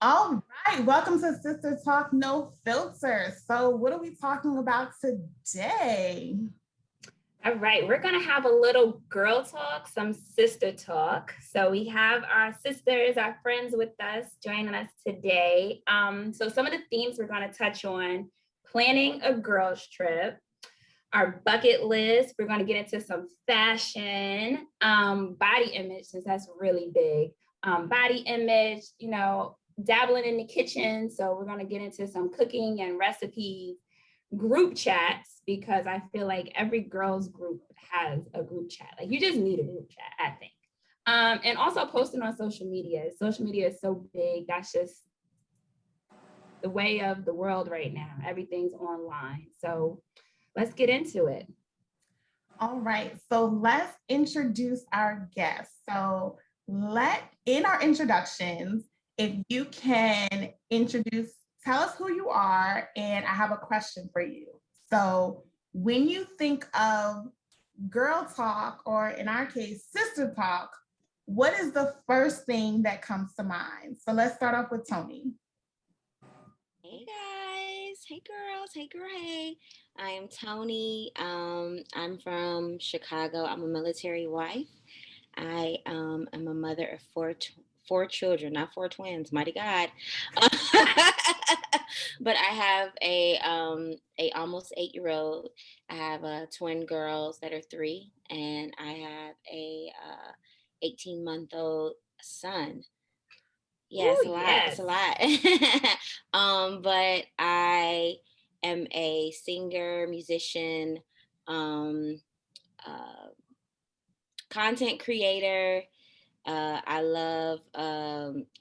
All right, welcome to Sister Talk No Filter. So, what are we talking about today? All right, we're going to have a little girl talk, some sister talk. So, we have our sisters, our friends with us joining us today. So, some of the themes we're going to touch on: planning a girls' trip, our bucket list. We're going to get into some fashion, body image, since that's really big. Body image, dabbling in the kitchen. So we're going to get into some cooking and recipes, group chats, because I feel like every girls group has a group chat. Like you just need a group chat, I think. And also posting on social media. Social media is so big. That's just the way of the world right now. Everything's online. So let's get into it. All right, so let's introduce our guests. So in our introductions, if you can tell us who you are, and I have a question for you. So when you think of girl talk, or in our case, sister talk, what is the first thing that comes to mind? So let's start off with Tony. Hey guys, hey girls, hey girl, hey. I am Tony. I'm from Chicago. I'm a military wife. I am a mother of four children, not four twins, mighty God. But I have a almost 8-year-old. I have twin girls that are 3, and I have a 18-month-old son. Yeah, it's a lot. Yes. It's a lot. But I am a singer, musician, content creator. I love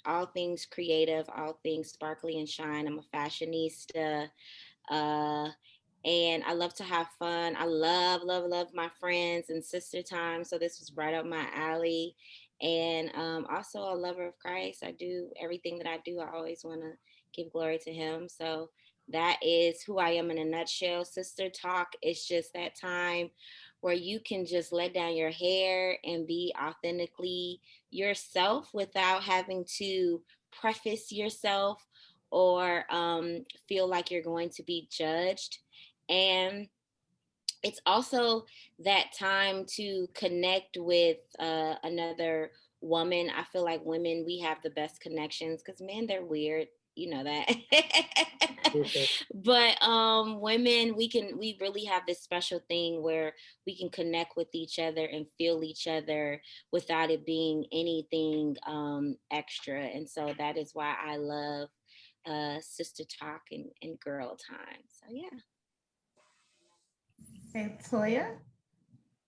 all things creative, all things sparkly and shine. I'm a fashionista. And I love to have fun. I love my friends and sister time. So this was right up my alley. And also a lover of Christ. I do everything that I do. I always want to give glory to him. So that is who I am in a nutshell. Sister Talk is just that time where you can just let down your hair and be authentically yourself without having to preface yourself or feel like you're going to be judged. And it's also that time to connect with another woman. I feel like women, we have the best connections because men, they're weird. You know that. But women, we really have this special thing where we can connect with each other and feel each other without it being anything extra. And so that is why I love sister talk and girl time. So yeah. Okay, Toya.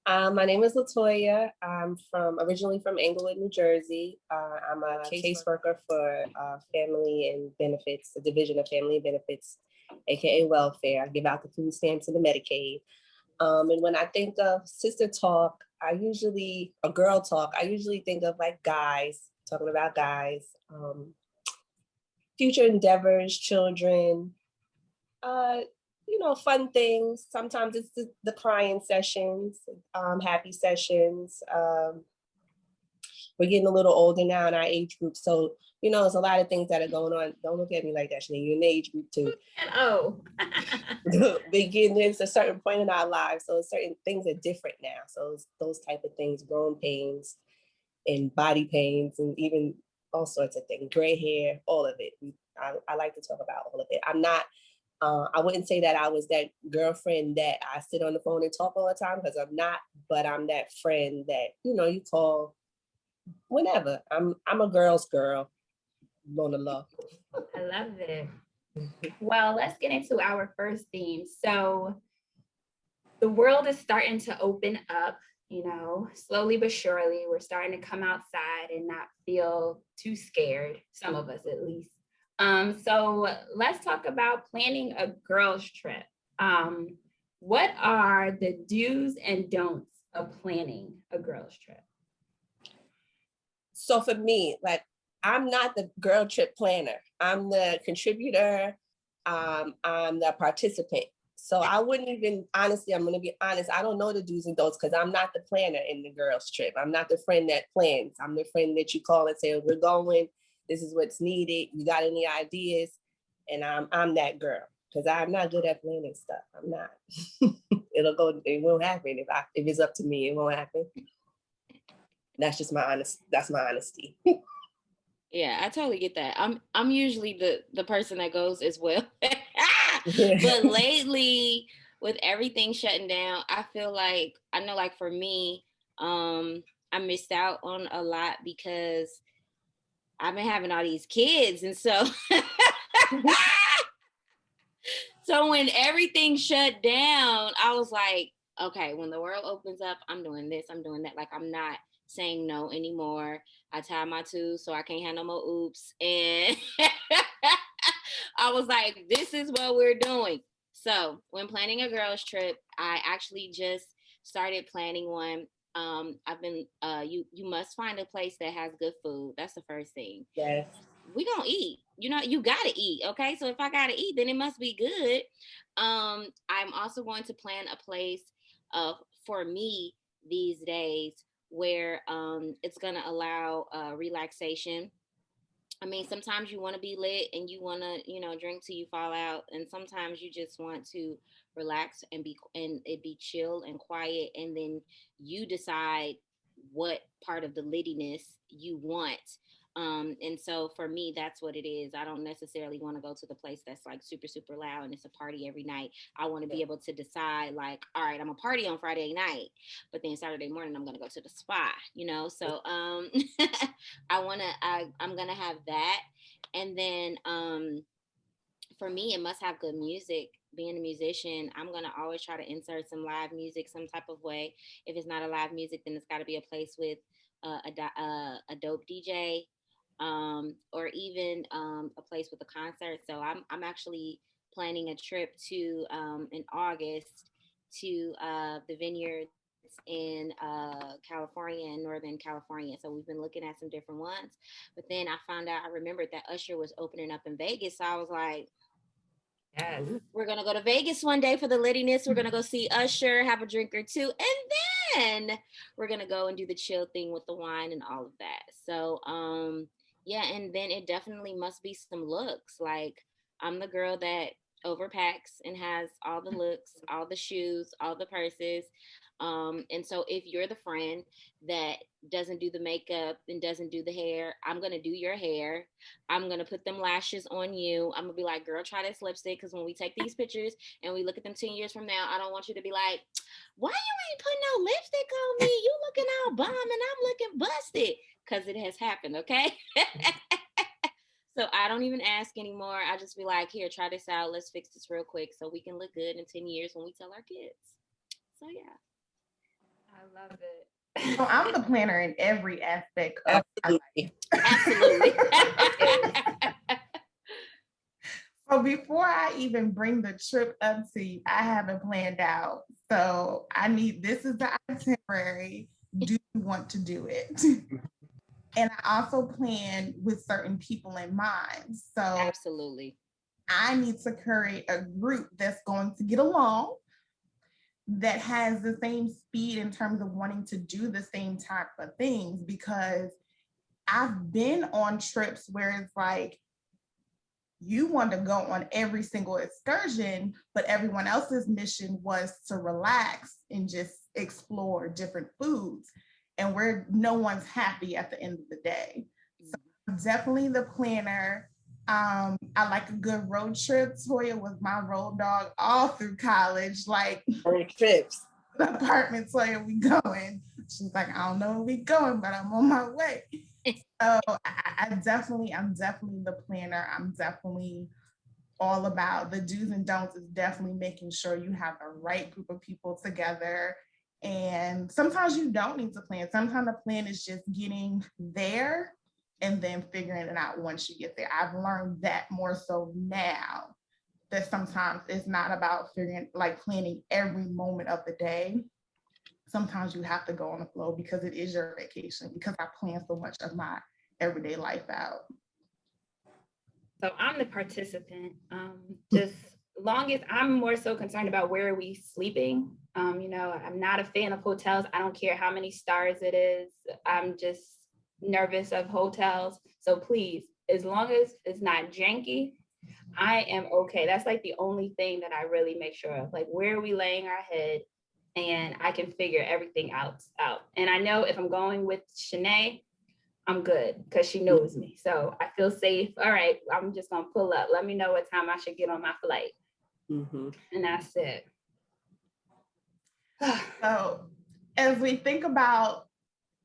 My name is Latoya. I'm originally from Englewood, New Jersey. I'm a caseworker for family and benefits, the Division of Family and Benefits, aka welfare. I give out the food stamps and the Medicaid. And when I think of sister talk, girl talk, I usually think of like guys, talking about guys, future endeavors, children, fun things. Sometimes it's the crying sessions, happy sessions. We're getting a little older now in our age group. So, there's a lot of things that are going on. Don't look at me like that, Shanae. You're in the age group too. Oh. Beginning at a certain point in our lives. So certain things are different now. So it's those type of things, growing pains and body pains and even all sorts of things, gray hair, all of it. I like to talk about all of it. I'm not, I wouldn't say that I was that girlfriend that I sit on the phone and talk all the time, because I'm not, but I'm that friend that, you call whenever. I'm a girl's girl. Lona Love. I love it. Well, let's get into our first theme. So the world is starting to open up, slowly but surely. We're starting to come outside and not feel too scared, some of us at least. So let's talk about planning a girls' trip. What are the do's and don'ts of planning a girls' trip? So for me, like, I'm not the girl trip planner. I'm the contributor. I'm the participant. So I wouldn't even, honestly, I'm going to be honest, I don't know the do's and don'ts because I'm not the planner in the girls' trip. I'm not the friend that plans. I'm the friend that you call and say, we're going, This is what's needed. You got any ideas? And I'm that girl, because I'm not good at planning stuff. I'm not. It won't happen if it's up to me. It won't happen. That's just that's my honesty. Yeah, I totally get that. I'm usually the person that goes as well. But lately, with everything shutting down, I feel like, I know, like for me, I missed out on a lot because I've been having all these kids. And so so when everything shut down, I was like, okay, when the world opens up, I'm doing this, I'm doing that. Like, I'm not saying no anymore. I tied my tubes so I can't have no more oops. And I was like, this is what we're doing. So when planning a girls trip, I actually just started planning one. I've been you must find a place that has good food. That's the first thing. Yes. We gonna eat. You know, you gotta eat. Okay, so if I gotta eat, then it must be good. I'm also going to plan a place for me these days where it's gonna allow relaxation. I mean, sometimes you want to be lit and you want to, drink till you fall out, and sometimes you just want to relax and it be chill and quiet, and then you decide what part of the littiness you want. And so for me, that's what it is. I don't necessarily want to go to the place that's like super, super loud and it's a party every night. I want to be able to decide, like, all right, I'm a party on Friday night, but then Saturday morning I'm gonna go to the spa, So I'm gonna have that. And then for me, it must have good music. Being a musician, I'm gonna always try to insert some live music some type of way. If it's not a live music, then it's got to be a place with a dope DJ, or even a place with a concert. So I'm actually planning a trip to in August to the vineyards in California, in Northern California. So we've been looking at some different ones. But then I remembered that Usher was opening up in Vegas. So I was like, yes, we're going to go to Vegas one day for the littiness. We're going to go see Usher, have a drink or two. And then we're going to go and do the chill thing with the wine and all of that. So, yeah, and then it definitely must be some looks. Like, I'm the girl that overpacks and has all the looks, all the shoes, all the purses. And so if you're the friend that doesn't do the makeup and doesn't do the hair, I'm going to do your hair. I'm going to put them lashes on you. I'm going to be like, girl, try this lipstick. Because when we take these pictures and we look at them 10 years from now, I don't want you to be like, why you ain't putting no lipstick on me? You looking all bomb and I'm looking busted. Because it has happened, okay? So I don't even ask anymore. I just be like, here, try this out. Let's fix this real quick so we can look good in 10 years when we tell our kids. So, yeah. I love it. So I'm the planner in every aspect of my life. Absolutely. So before I even bring the trip up to you, I have it planned out. So this is the itinerary. Do you want to do it? And I also plan with certain people in mind. So Absolutely. I need to create a group that's going to get along, that has the same speed in terms of wanting to do the same type of things, because I've been on trips where it's like, you want to go on every single excursion, but everyone else's mission was to relax and just explore different foods, and where no one's happy at the end of the day. So I'm definitely the planner. I like a good road trip. Toya was my road dog all through college. Like, trips. The apartment, Toya, we going. She's like, I don't know where we going, but I'm on my way. So I'm definitely the planner. I'm definitely all about the do's and don'ts. Is definitely making sure you have the right group of people together. And sometimes you don't need to plan. Sometimes the plan is just getting there and then figuring it out once you get there. I've learned that more so now, that sometimes it's not about planning every moment of the day. Sometimes you have to go on the flow because it is your vacation, because I plan so much of my everyday life out. So I'm the participant. Just long as I'm more so concerned about where are we sleeping. I'm not a fan of hotels. I don't care how many stars it is. I'm just nervous of hotels. So please as long as it's not janky, I am okay. That's like the only thing that I really make sure of. Like, where are we laying our head? And I can figure everything out. And I know if I'm going with Shanae, I'm good because she knows me. So I feel safe. All right, I'm just gonna pull up. Let me know what time I should get on my flight. And that's it. So as we think about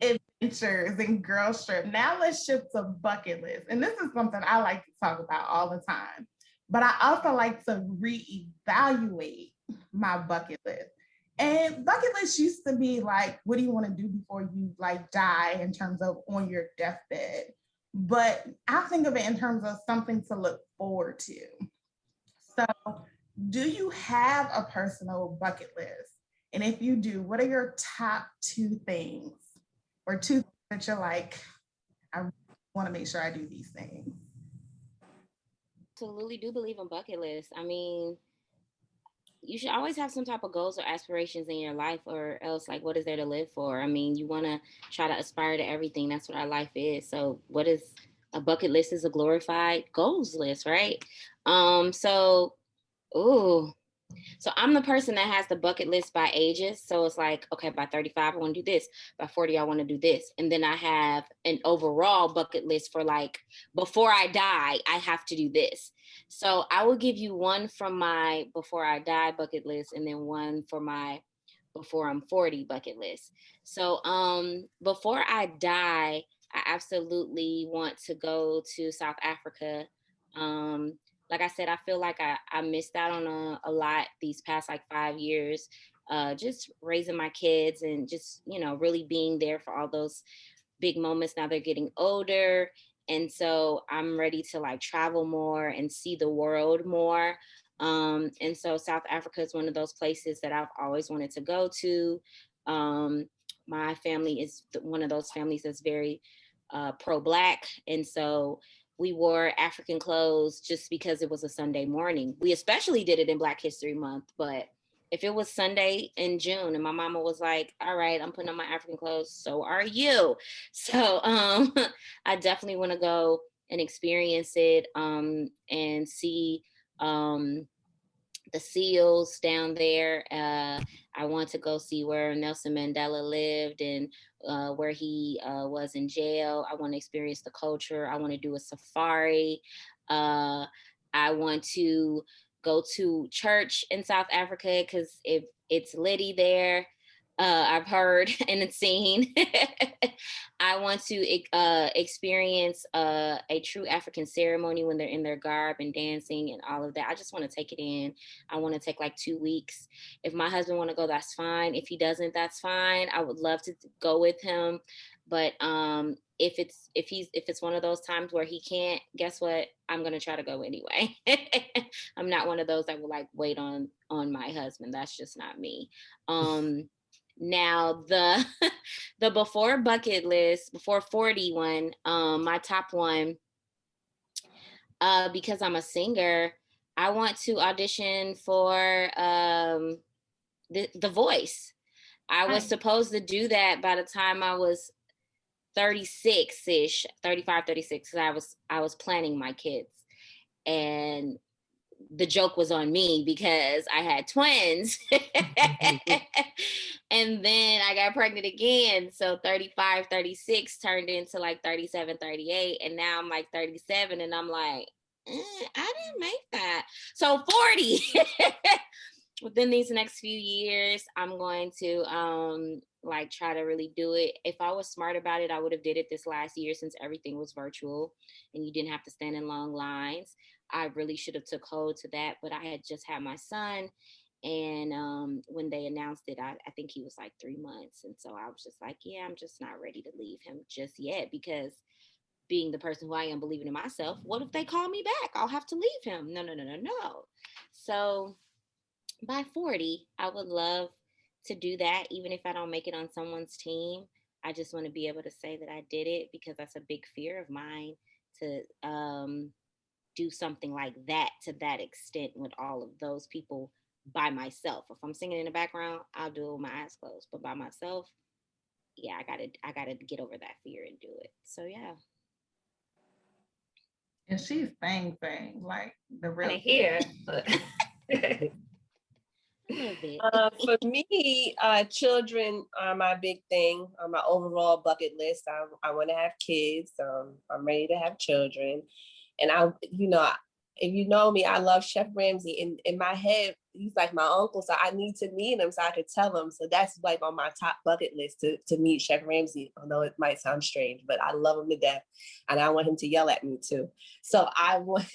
adventures and girl trip, now let's shift to bucket list. And this is something I like to talk about all the time. But I also like to reevaluate my bucket list. And bucket list used to be like, what do you want to do before you like die in terms of on your deathbed? But I think of it in terms of something to look forward to. So, do you have a personal bucket list? And if you do, what are your top two things or two that you're like, I want to make sure I do these things? Absolutely do believe in bucket lists. I mean, you should always have some type of goals or aspirations in your life, or else like what is there to live for? I mean, you want to try to aspire to everything. That's what our life is. So what is a bucket list? Is a glorified goals list, right? So ooh, so I'm the person that has the bucket list by ages. So it's like, okay, by 35, I want to do this. By 40, I want to do this. And then I have an overall bucket list for like, before I die, I have to do this. So I will give you one from my before I die bucket list and then one for my before I'm 40 bucket list. So before I die, I absolutely want to go to South Africa. Like I said, I feel like I missed out on a lot these past like 5 years, just raising my kids and just, you know, really being there for all those big moments. Now they're getting older. And so I'm ready to like travel more and see the world more. And so South Africa is one of those places that I've always wanted to go to. My family is one of those families that's very pro-Black. And so we wore African clothes just because it was a Sunday morning. We especially did it in Black History Month, but if it was Sunday in June and my mama was like, all right, I'm putting on my African clothes, so are you. So I definitely want to go and experience it and see the seals down there. I want to go see where Nelson Mandela lived and where he was in jail. I want to experience the culture. I want to do a safari. I want to go to church in South Africa because if it's litty there, I've heard and seen. I want to experience a true African ceremony when they're in their garb and dancing and all of that. I just want to take it in. I want to take like 2 weeks. If my husband want to go, that's fine. If he doesn't, that's fine. I would love to go with him. But if it's one of those times where he can't, guess what? I'm gonna try to go anyway. I'm not one of those that will like wait on my husband. That's just not me. Now the the before bucket list, before 41, my top one, because I'm a singer, I want to audition for the Voice. I was supposed to do that by the time I was 36-ish, 35, 36, because I was planning my kids. And the joke was on me because I had twins. And then I got pregnant again. So 35, 36 turned into like 37, 38. And now I'm like 37 and I'm like, I didn't make that. So 40. Within these next few years, I'm going to like try to really do it. If I was smart about it, I would have did it this last year since everything was virtual and you didn't have to stand in long lines. I really should have took hold to that, but I had just had my son. And when they announced it, I think he was like 3 months. And so I was just like, yeah, I'm just not ready to leave him just yet because being the person who I am, believing in myself, what if they call me back? I'll have to leave him. No, no, no, no, no. So by 40, I would love to do that, even if I don't make it on someone's team. I just want to be able to say that I did it because that's a big fear of mine to do something like that to that extent with all of those people by myself. If I'm singing in the background, I'll do it with my eyes closed. But by myself, yeah, I gotta get over that fear and do it. So yeah. And she's thing, like the Want real. to hear? A little bit. For me, children are my big thing on my overall bucket list. I want to have kids. I'm ready to have children, and if you know me, I love Chef Ramsay. In my head, he's like my uncle, so I need to meet him so I could tell him. So that's like on my top bucket list to meet Chef Ramsay. Although it might sound strange, but I love him to death, and I want him to yell at me too. So I want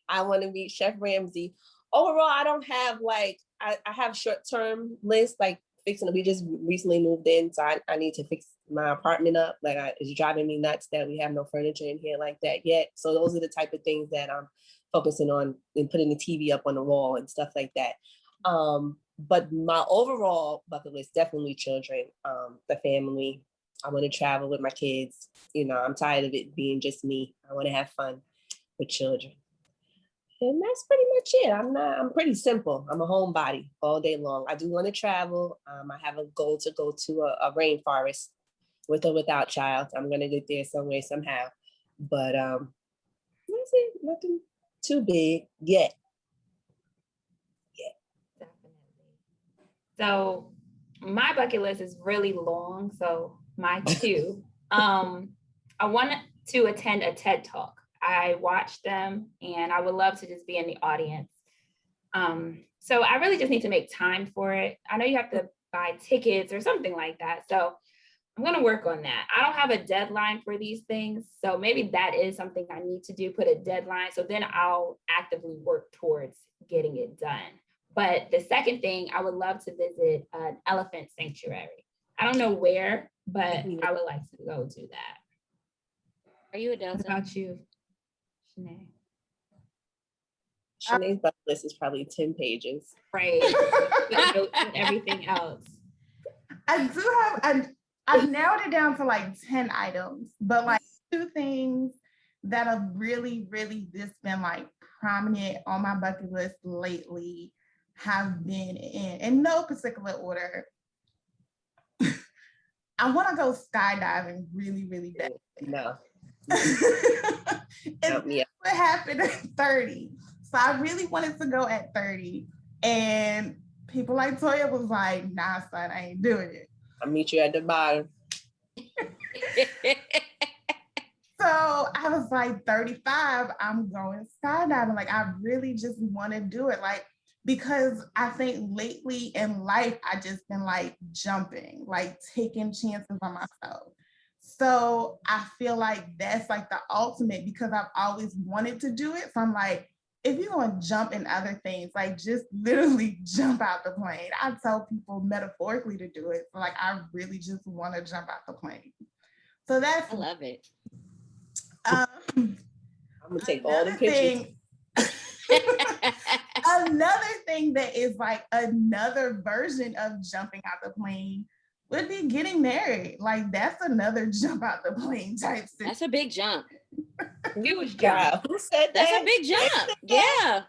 I want to meet Chef Ramsay. Overall, I don't have like I have short-term lists like fixing. We just recently moved in, so I need to fix my apartment up. Like it's driving me nuts that we have no furniture in here like that yet. So those are the type of things that I'm focusing on and putting the TV up on the wall and stuff like that. But my overall bucket list, definitely children, the family. I want to travel with my kids. I'm tired of it being just me. I want to have fun with children. And that's pretty much it. I'm pretty simple. I'm a homebody all day long. I do want to travel. I have a goal to go to a rainforest with or without child. I'm going to get there some way, somehow. But that's it. Nothing too big yet. Definitely. So my bucket list is really long. So my two, I want to attend a TED Talk. I watch them and I would love to just be in the audience. So I really just need to make time for it. I know you have to buy tickets or something like that. So I'm going to work on that. I don't have a deadline for these things. So maybe that is something I need to do, put a deadline. So then I'll actively work towards getting it done. But the second thing, I would love to visit an elephant sanctuary. I don't know where, but I would like to go to that. Are you a Delta? What about you, Shanae? Shanae's bucket list is probably 10 pages. Right. With notes and everything else. I do have, I've narrowed it down to like 10 items, but like two things that have really, really just been like prominent on my bucket list lately have been in no particular order. I want to go skydiving really, really bad. No. It's what happened at 30. So I really wanted to go at 30. And people like Toya was like, nah, son, I ain't doing it. I'll meet you at the bottom. So I was like, 35, I'm going skydiving. Like, I really just want to do it. Like, because I think lately in life, I just been like jumping, like taking chances on myself. So I feel like that's like the ultimate because I've always wanted to do it. So I'm like, if you're going to jump in other things, like just literally jump out the plane. I tell people metaphorically to do it. So like, I really just want to jump out the plane. So that's. I love it. I'm gonna take all the pictures. Another thing that is like another version of jumping out the plane would be getting married. Like that's another jump out the plane type thing. That's a big jump. Huge jump. Who said that? That's a big jump. Yeah.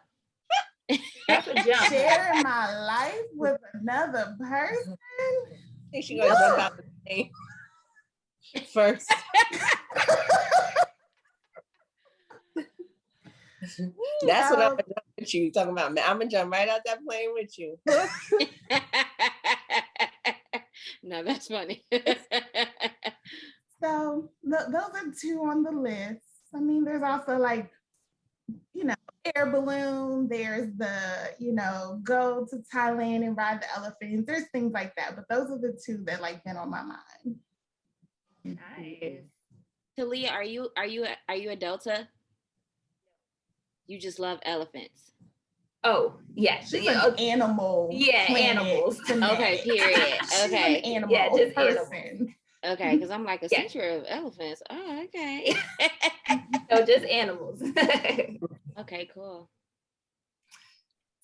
That's a jump. Sharing my life with another person. I think she's gonna jump out the plane first. That's what I'm gonna jump with you. Talking about, man, I'm gonna jump right out that plane with you. No, that's funny. So those are two on the list. I mean, there's also like, air balloon. There's the, go to Thailand and ride the elephants. There's things like that. But those are the two that like been on my mind. Nice. Talia, are you a Delta? You just love elephants. Oh, yes. She's an animal. Yeah, animals. Okay, period. Okay. She's an animal just person. animals. Okay, because I'm like a sanctuary of elephants. Oh, okay. So just animals. Okay, cool.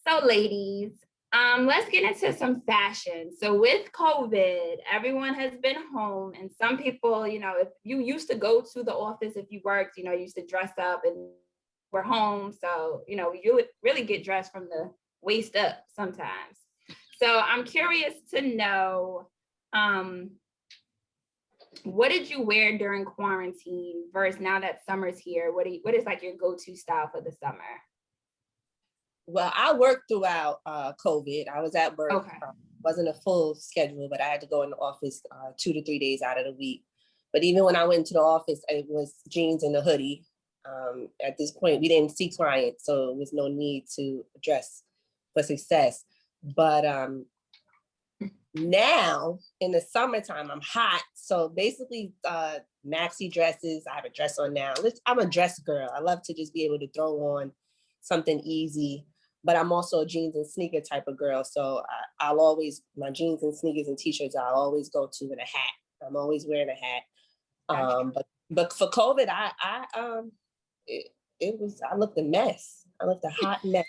So ladies, let's get into some fashion. So with COVID, everyone has been home and some people, if you used to go to the office, if you worked, you used to dress up and we're home. So, you would really get dressed from the waist up sometimes. So I'm curious to know, What did you wear during quarantine versus now that summer's here? What is like your go-to style for the summer? Well, I worked throughout COVID. I was at work. Okay. Wasn't a full schedule, but I had to go in the office 2 to 3 days out of the week. But even when I went into the office, it was jeans and a hoodie. At this point, we didn't see clients, so there was no need to dress for success. But now in the summertime, I'm hot. So basically, maxi dresses. I have a dress on now. I'm a dress girl. I love to just be able to throw on something easy. But I'm also a jeans and sneaker type of girl. So I'll always, my jeans and sneakers and t-shirts, I'll always go to with a hat. I'm always wearing a hat. But for COVID, I looked a mess. I looked a hot mess.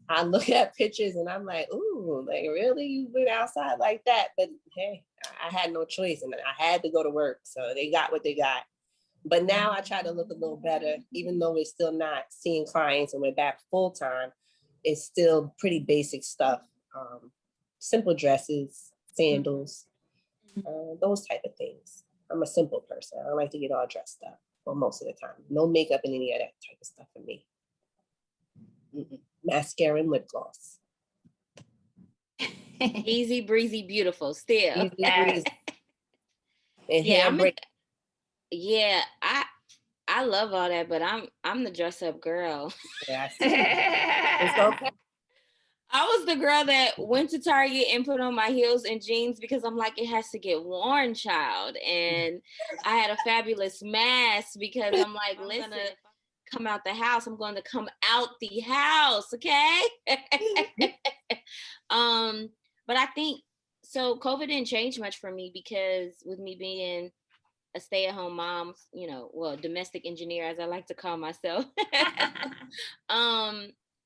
I look at pictures and I'm like, ooh, like really, you went outside like that? But hey, I had no choice and I had to go to work. So they got what they got. But now I try to look a little better, even though we're still not seeing clients and we're back full time. It's still pretty basic stuff. Simple dresses, sandals, those type of things. I'm a simple person. I don't like to get all dressed up, well, most of the time. No makeup and any of that type of stuff for me. Mascara and lip gloss. Easy breezy, beautiful. Still. Easy breezy. And yeah, I love all that, but I'm the dress up girl. Yeah, it's okay. I was the girl that went to Target and put on my heels and jeans because I'm like, it has to get worn, child. And I had a fabulous mask because I'm like, listen, if I come out the house, I'm going to come out the house, okay? But I think, so COVID didn't change much for me because with me being a stay-at-home mom, domestic engineer, as I like to call myself,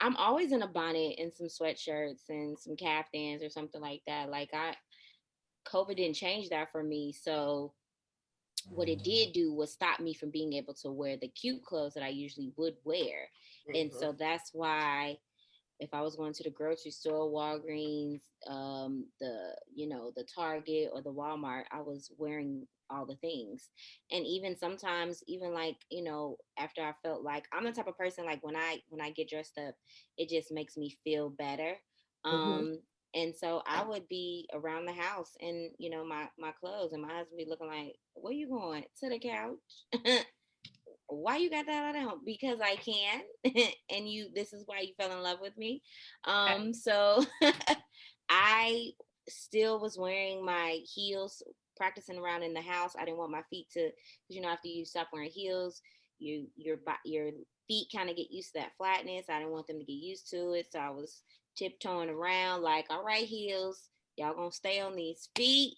I'm always in a bonnet and some sweatshirts and some caftans or something like that. Like COVID didn't change that for me. So what it did do was stop me from being able to wear the cute clothes that I usually would wear. Mm-hmm. And so that's why if I was going to the grocery store, Walgreens, the Target or the Walmart, I was wearing all the things. And even sometimes, after I felt like I'm the type of person, like when I get dressed up, it just makes me feel better. And so I would be around the house in, my clothes, and my husband be looking like, where you going? To the couch? Why you got that on? Because I can. And this is why you fell in love with me. So I still was wearing my heels, practicing around in the house. I didn't want my feet to, because after you stop wearing heels, your feet kind of get used to that flatness. I didn't want them to get used to it. So I was tiptoeing around like, all right, heels, y'all gonna stay on these feet.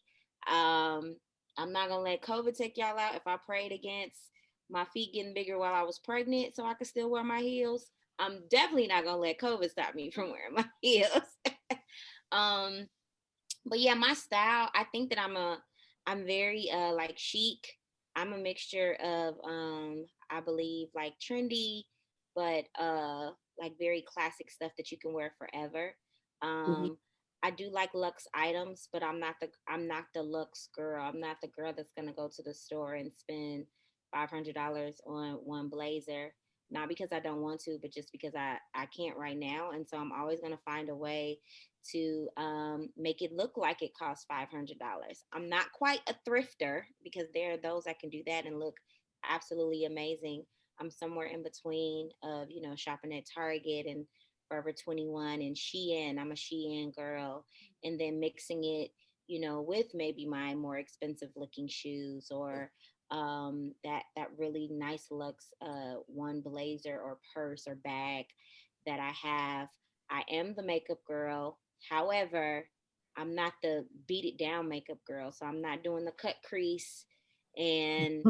I'm not gonna let COVID take y'all out. If I prayed against my feet getting bigger while I was pregnant so I could still wear my heels, I'm definitely not gonna let COVID stop me from wearing my heels. But yeah, my style, I think that I'm very like chic. I'm a mixture of I believe like trendy, but like very classic stuff that you can wear forever. I do like luxe items, but I'm not the luxe girl. I'm not the girl that's gonna go to the store and spend $500 on one blazer, not because I don't want to, but just because I can't right now. And so I'm always going to find a way to make it look like it costs $500. I'm not quite a thrifter because there are those that can do that and look absolutely amazing. I'm somewhere in between of, shopping at Target and Forever 21 and Shein. I'm a Shein girl. And then mixing it, with maybe my more expensive looking shoes or that really nice luxe one blazer or purse or bag that I have. I am the makeup girl. However, I'm not the beat it down makeup girl. So I'm not doing the cut crease and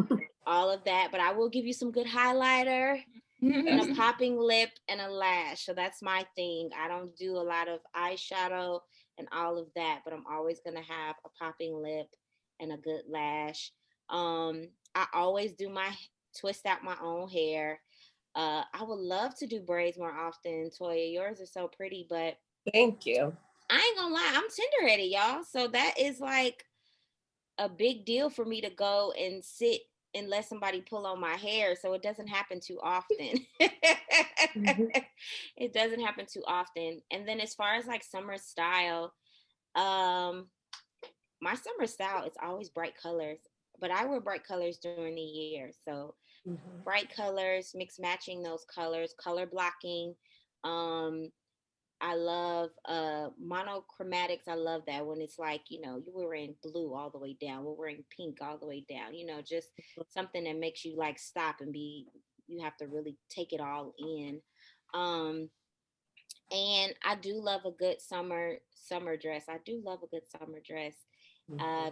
all of that, but I will give you some good highlighter and a popping lip and a lash. So that's my thing. I don't do a lot of eyeshadow and all of that, but I'm always going to have a popping lip and a good lash. I always do twist out my own hair. I would love to do braids more often. Toya, yours are so pretty, but thank you. I ain't gonna lie, I'm tender-headed, y'all. So that is like a big deal for me to go and sit and let somebody pull on my hair. So it doesn't happen too often. It doesn't happen too often. And then as far as like summer style, my summer style is always bright colors, but I wear bright colors during the year. So bright colors, mix matching those colors, color blocking. I love monochromatics. I love that when it's like, you know, you're wearing blue all the way down. We're wearing pink all the way down, you know, just something that makes you like stop and you have to really take it all in. And I do love a good summer dress. I do love a good summer dress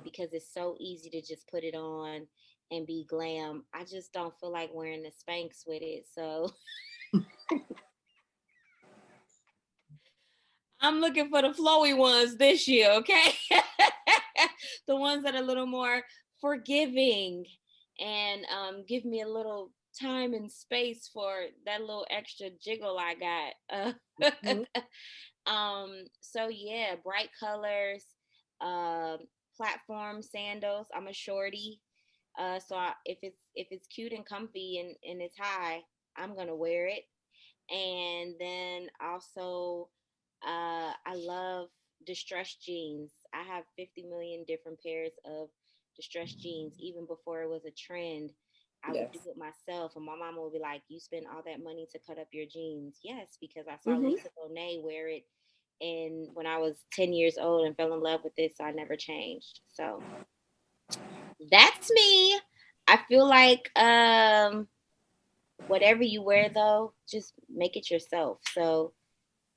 because it's so easy to just put it on and be glam. I just don't feel like wearing the Spanx with it. So I'm looking for the flowy ones this year, okay? The ones that are a little more forgiving and give me a little time and space for that little extra jiggle I got. So yeah, bright colors, platform sandals. I'm a shorty. If it's cute and comfy and it's high, I'm gonna wear it. And then also I love distressed jeans. I have 50 million different pairs of distressed jeans. Even before it was a trend, I would do it myself. And my mama would be like, "You spend all that money to cut up your jeans?" Yes, because I saw Lisa Bonet wear it and when I was 10 years old and fell in love with it, so I never changed. So that's me. I feel like whatever you wear though, just make it yourself. So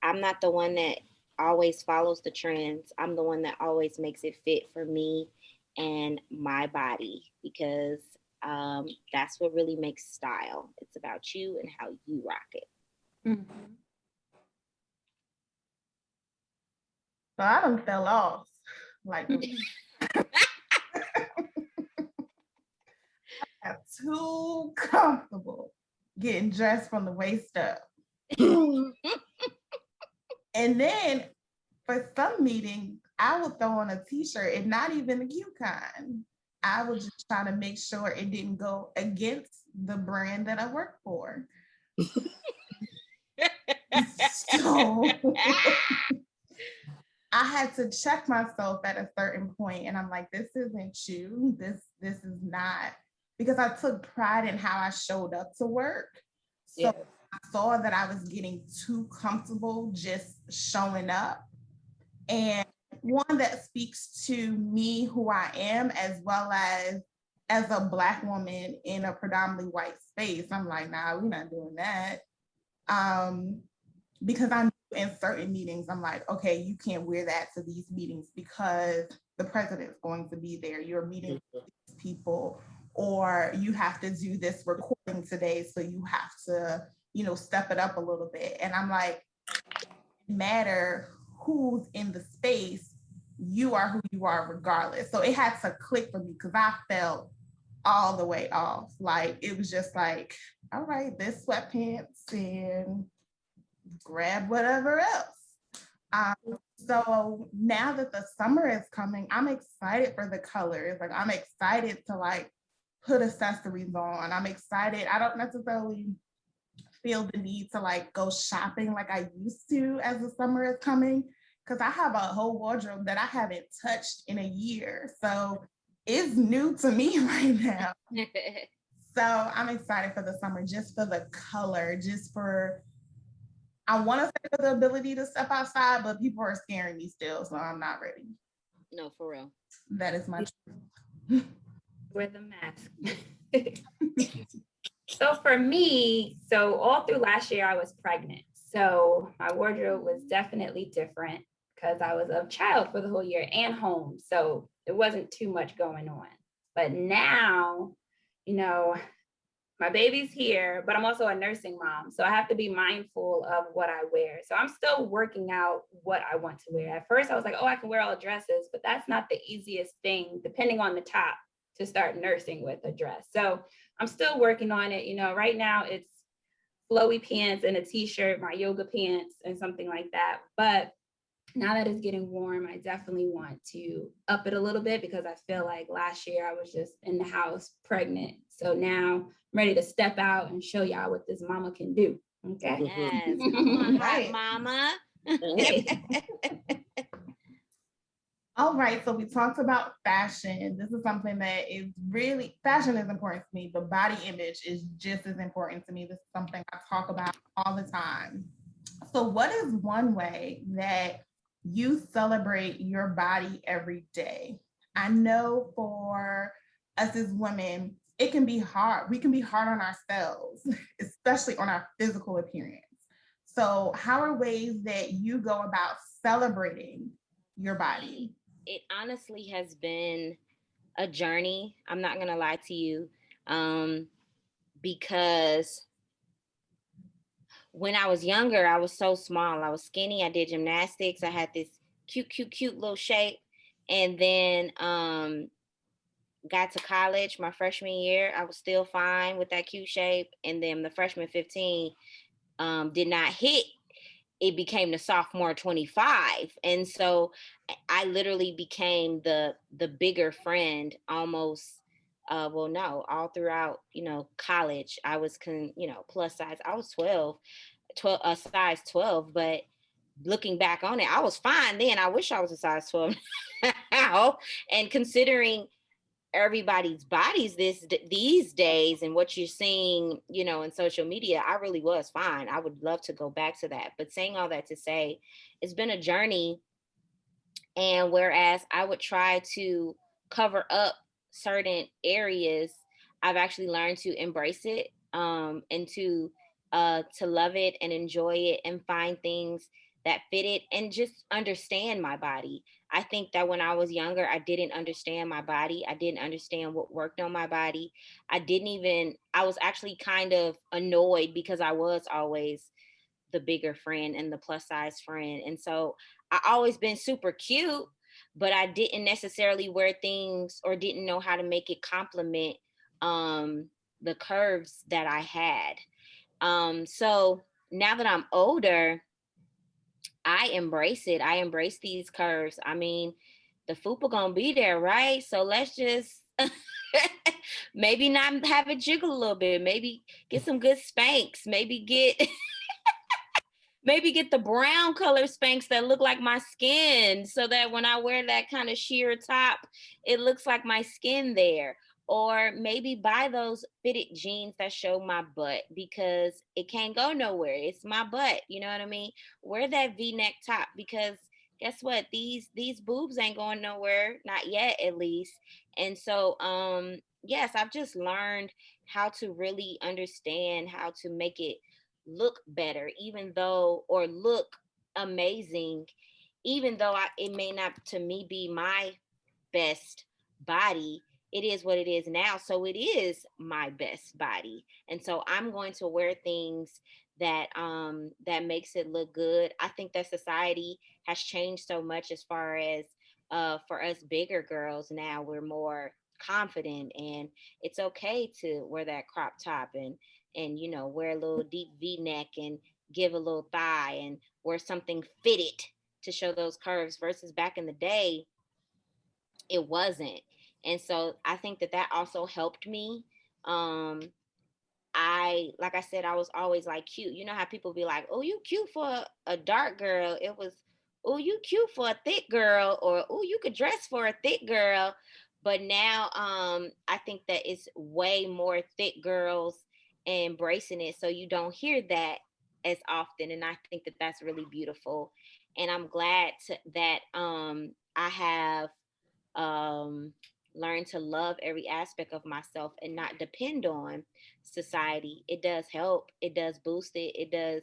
I'm not the one that always follows the trends. I'm the one that always makes it fit for me and my body because that's what really makes style. It's about you and how you rock it. So I done fell off. Like, I'm too comfortable getting dressed from the waist up. And then for some meetings, I would throw on a t-shirt and not even a cute kind. I was just trying to make sure it didn't go against the brand that I work for. So I had to check myself at a certain point and I'm like, this isn't you. This is not, because I took pride in how I showed up to work. So I saw that I was getting too comfortable just showing up. And one that speaks to me, who I am, as well as a Black woman in a predominantly white space. I'm like, nah, we're not doing that. Because I'm in certain meetings, I'm like, okay, you can't wear that to these meetings because the president's going to be there. You're meeting with these people, or you have to do this recording today, so you have to, you know, step it up a little bit. And I'm like, no matter who's in the space, you are who you are regardless. So it had to click for me because I felt all the way off. Like it was just like, all right, this sweatpants and grab whatever else. So now that the summer is coming, I'm excited for the colors. Like I'm excited to like put accessories on. I'm excited. I don't necessarily feel the need to like go shopping like I used to as the summer is coming, because I have a whole wardrobe that I haven't touched in a year. So it's new to me right now. So I'm excited for the summer, just for the color, just for, I want to say for the ability to step outside, but people are scaring me still, so I'm not ready. No, for real. That is my truth. Wear the mask. So for me, so all through last year, I was pregnant. So my wardrobe was definitely different because I was a child for the whole year and home. So it wasn't too much going on. But now, you know, my baby's here, but I'm also a nursing mom. So I have to be mindful of what I wear. So I'm still working out what I want to wear. At first I was like, oh, I can wear all dresses, but that's not the easiest thing, depending on the top, to start nursing with a dress. So I'm still working on it. You know, right now it's flowy pants and a t-shirt, my yoga pants and something like that. But now that it's getting warm, I definitely want to up it a little bit because I feel like last year I was just in the house pregnant. So now I'm ready to step out and show y'all what this mama can do. Okay. Yes, come on, hot Right. mama. All right, so we talked about fashion. This is something that is really, fashion is important to me, but body image is just as important to me. This is something I talk about all the time. So, what is one way that you celebrate your body every day? I know for us as women, it can be hard. We can be hard on ourselves, especially on our physical appearance. So, how are ways that you go about celebrating your body? It honestly has been a journey. I'm not gonna lie to you, um, because when I was younger, I was so small. I was skinny. I did gymnastics. I had this cute little shape, and then got to college my freshman year. I was still fine with that cute shape, and then the freshman 15 did not hit. It became the sophomore 25, and so I literally became the bigger friend almost. Well, no, all throughout, college, I was plus size. I was 12, a size 12, but looking back on it, I was fine then. I wish I was a size 12 now. And considering everybody's bodies these days and what you're seeing, in social media, I really was fine. I would love to go back to that. But saying all that to say, it's been a journey. And whereas I would try to cover up certain areas, I've actually learned to embrace it, and to love it and enjoy it and find things that fit it and just understand my body. I think that when I was younger, I didn't understand my body. I didn't understand what worked on my body. I was actually kind of annoyed because I was always the bigger friend and the plus size friend. And so I always been super cute, but I didn't necessarily wear things or didn't know how to make it complement the curves that I had. So now that I'm older, I embrace it. I embrace these curves. I mean, the fupa gonna be there, right? So let's just maybe not have it jiggle a little bit. Maybe get some good spanks. Maybe get the brown color Spanx that look like my skin so that when I wear that kind of sheer top, it looks like my skin there. Or maybe buy those fitted jeans that show my butt because it can't go nowhere. It's my butt. You know what I mean? Wear that V-neck top because guess what? These boobs ain't going nowhere, not yet at least. And so yes, I've just learned how to really understand how to make it look better, even though, or look amazing, even though it may not to me be my best body. It is what it is now. So it is my best body. And so I'm going to wear things that makes it look good. I think that society has changed so much as far as for us bigger girls now we're more confident and it's okay to wear that crop top and wear a little deep V-neck and give a little thigh and wear something fitted to show those curves versus back in the day it wasn't. And so I think that also helped me. um like I said, I was always like cute. You know how people be like, oh, you cute for a dark girl. It was, oh, you cute for a thick girl, or oh, you could dress for a thick girl. But now I think that it's way more thick girls embracing it. So you don't hear that as often. And I think that that's really beautiful. And I'm glad that I have um, learn to love every aspect of myself and not depend on society. It does help. It does boost it. It does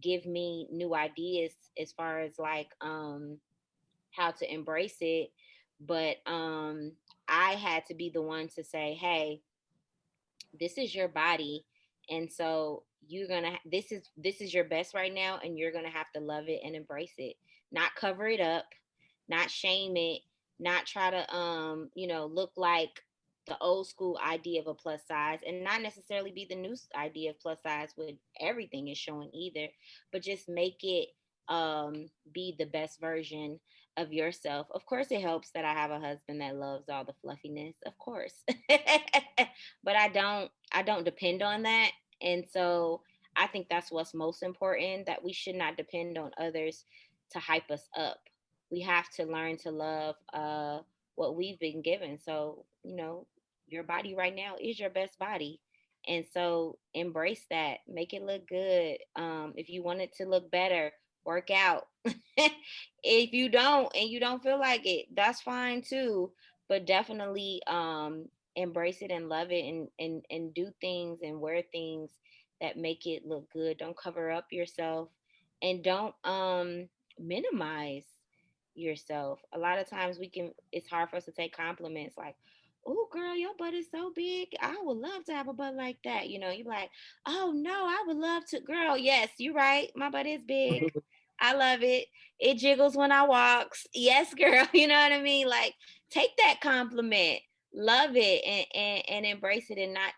give me new ideas as far as like how to embrace it. But I had to be the one to say, hey, this is your body. And so you're gonna this is your best right now and you're gonna have to love it and embrace it, not cover it up, not shame it, not try to look like the old school idea of a plus size and not necessarily be the new idea of plus size with everything is showing either, but just make it be the best version of yourself. Of course, it helps that I have a husband that loves all the fluffiness, of course. But I don't depend on that. And so I think that's what's most important, that we should not depend on others to hype us up. We have to learn to love what we've been given. So, your body right now is your best body. And so embrace that, make it look good. If you want it to look better, work out. If you don't and you don't feel like it, that's fine too. But definitely embrace it and love it, and do things and wear things that make it look good. Don't cover up yourself, and don't minimize yourself. A lot of times it's hard for us to take compliments like, oh girl, your butt is so big. I would love to have a butt like that. You're like, oh no, I would love to. Girl, yes, you're right. My butt is big. I love it. It jiggles when I walks. Yes, girl. You know what I mean? Like, take that compliment, love it, and embrace it, and not,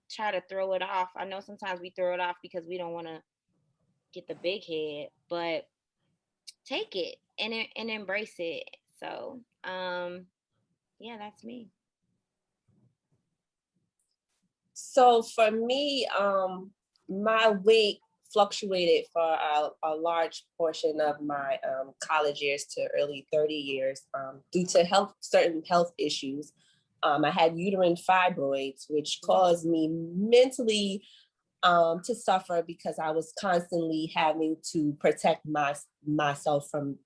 try to throw it off. I know sometimes we throw it off because we don't want to get the big head, but take it and embrace it. So, yeah, that's me. So for me, my weight fluctuated for a large portion of my college years to early 30 years due to certain health issues. I had uterine fibroids, which caused me mentally to suffer because I was constantly having to protect myself from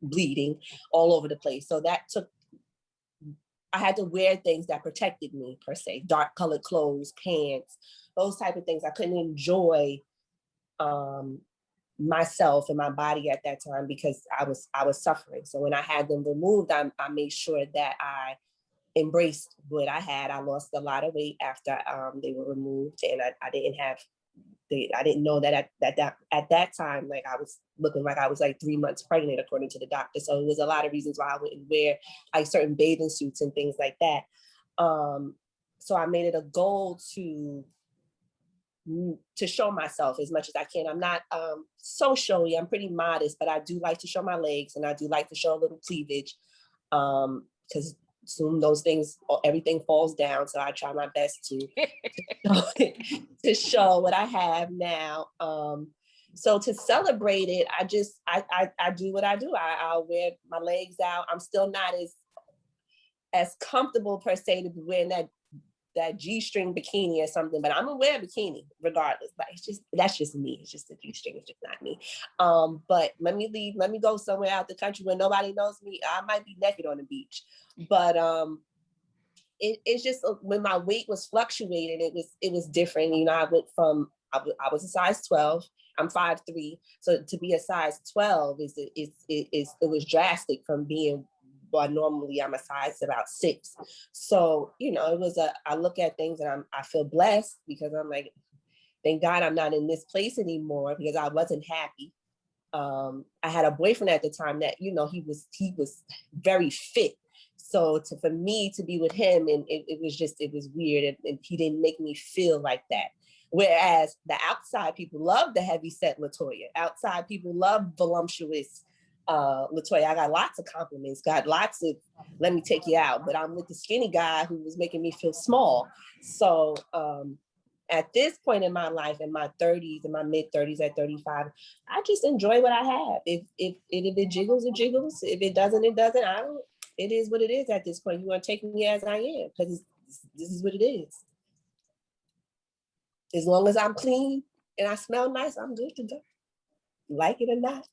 bleeding all over the place. So I had to wear things that protected me, per se, dark colored clothes, pants, those type of things. I couldn't enjoy myself and my body at that time because I was suffering. So when I had them removed, I made sure that I embraced what I had. I lost a lot of weight after they were removed, and I didn't have. I didn't know that at that time, like I was looking like I was like 3 months pregnant, according to the doctor. So it was a lot of reasons why I wouldn't wear like certain bathing suits and things like that. So I made it a goal to show myself as much as I can. I'm not so showy. I'm pretty modest, but I do like to show my legs, and I do like to show a little cleavage, because soon those things, everything falls down. So I try my best to show what I have now. So to celebrate it, I do what I do. I'll wear my legs out. I'm still not as comfortable per se to be wearing that G-string bikini or something, but I'm gonna wear a bikini regardless. Like, that's just me. It's just a G-string, it's just not me. But let me go somewhere out the country where nobody knows me. I might be naked on the beach, but it's just when my weight was fluctuating, it was different. I went from I was a size 12. I'm 5'3", so to be a size 12 it was drastic from being. But normally I'm a size about 6. So, it was I look at things and I feel blessed because I'm like, thank God I'm not in this place anymore because I wasn't happy. I had a boyfriend at the time that, he was very fit. So for me to be with him, and it was weird, and he didn't make me feel like that. Whereas the outside people love the heavy set LaToya. Outside people love voluptuous LaToya. I got lots of compliments, got lots of let me take you out, but I'm with the skinny guy who was making me feel small. So at this point in my life, in my 30s, in my mid 30s, at 35, I just enjoy what I have. If it jiggles, it jiggles. If it doesn't, it doesn't. It is what it is at this point. You want to take me as I am because this is what it is. As long as I'm clean and I smell nice, I'm good to go. Like it or not.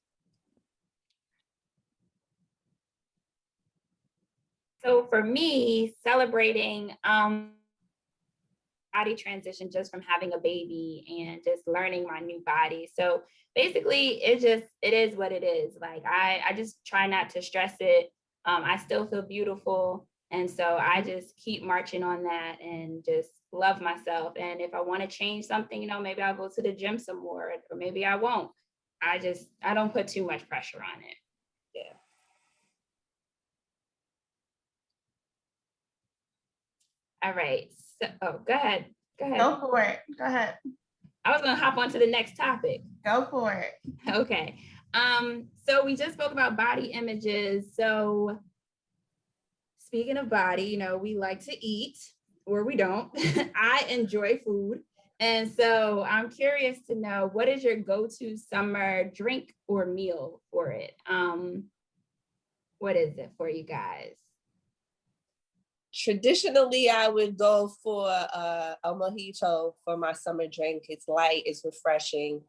So for me, celebrating body transition just from having a baby and just learning my new body. So basically it is what it is. Like I just try not to stress it. I still feel beautiful. And so I just keep marching on that and just love myself. And if I want to change something, maybe I'll go to the gym some more, or maybe I won't. I don't put too much pressure on it. Yeah. All right. So, go ahead. Go for it. Go ahead. I was going to hop on to the next topic. Go for it. Okay. So we just spoke about body images. So speaking of body, you know, we like to eat or we don't. I enjoy food. And so I'm curious to know, what is your go-to summer drink or meal for it? What is it for you guys? Traditionally, I would go for a mojito for my summer drink. It's light, it's refreshing.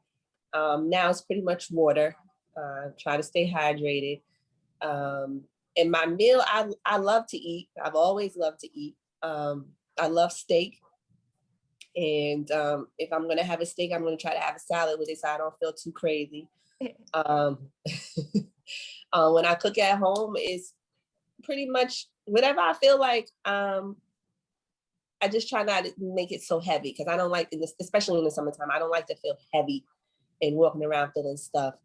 Now it's pretty much water. Try to stay hydrated. And my meal, I love to eat. I've always loved to eat. I love steak. And if I'm gonna have a steak, I'm gonna try to have a salad with it so I don't feel too crazy. When I cook at home, it's pretty much whatever I feel like. I just try not to make it so heavy because I don't like, especially in the summertime, I don't like to feel heavy and walking around feeling stuffed.